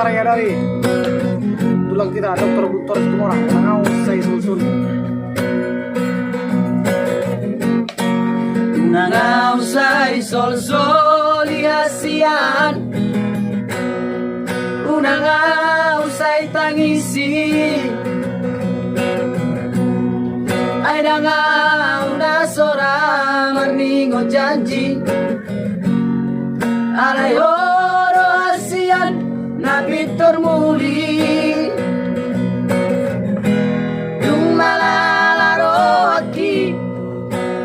karya dari tulang kita Dr. Guntur Situmorang Nangau Say Sulsul Nangau say sol ihasian Unangau say tangisi Ay nangau na sora marningo janji Alay oro hasian na pitor muli Yung malalaro aki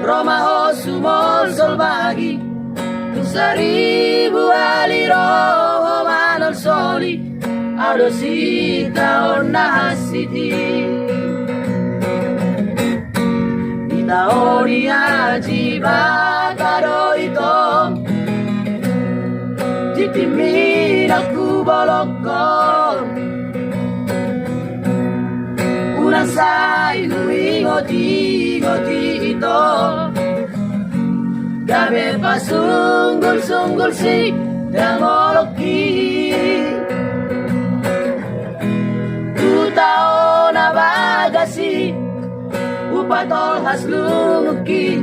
Romaho sumol solbagi Yung seribu aliro manol soli Adosita orna hasiti Itaori ajiba karo ito Titimin aku bolokon Unang say ngoti-ngoti ito Gabi pa sunggol-sunggol si Dangoloki Tutao na bagasi Upatol haslumuki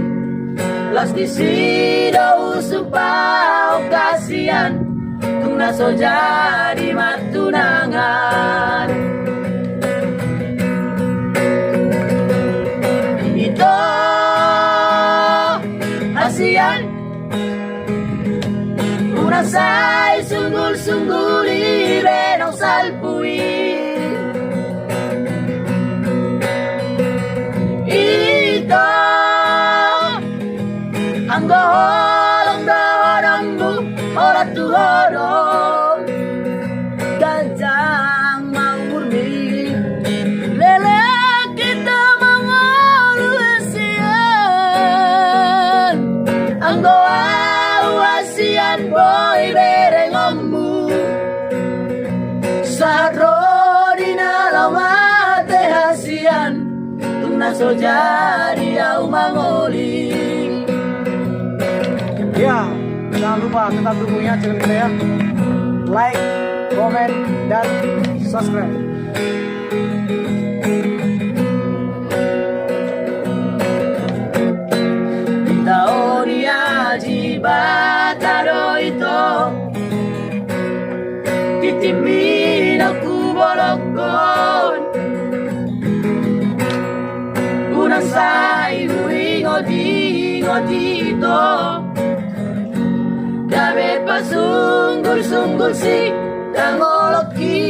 Las disido usupao kasihan Kung naso jadi matunangan Ito hasian Unang say sunggul-sungguli Renong salpui Ito ang dohorong-dohorong mo Orat-tuhorong Ganjang maumurmi Lele kita mangoluasian Ang dohawasian boy berengomu Sa rodi na lawate hasian Tung naso jadi au mangoli Ya, jangan lupa tetap dukungnya channel kita ya. Like, comment, dan subscribe. Itaori ajiba taro ito Titimin aku bolokon Unang say ngoti-ngoti ito Gabi pa sunggol-sunggol si Dangoloki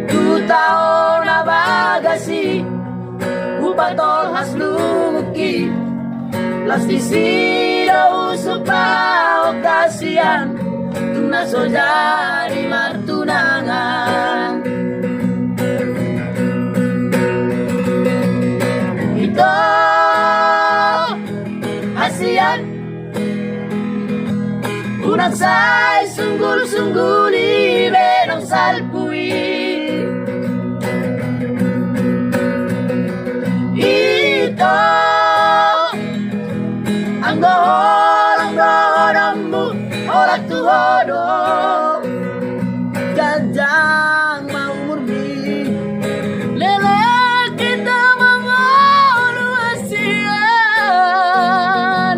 Tutao na bagasi Upatol haslumuki Las disido usupao kasihan Tung naso jadi martunangan Ito hasian Unang say sunggul-sungguli Benong salpui Ito ang dohorong-dohorong mo Orat-tuhorong Ganjang maumurmi Lele kita mangoluasian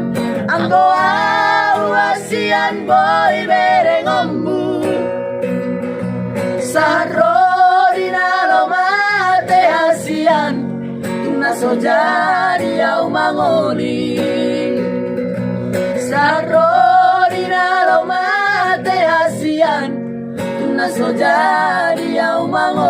Ang dohawasian boy berengomu Sa rodi na lomate hasian Tung naso jadi au mangoli Sa rodi na lomate hasian Tung naso jadi au mangoli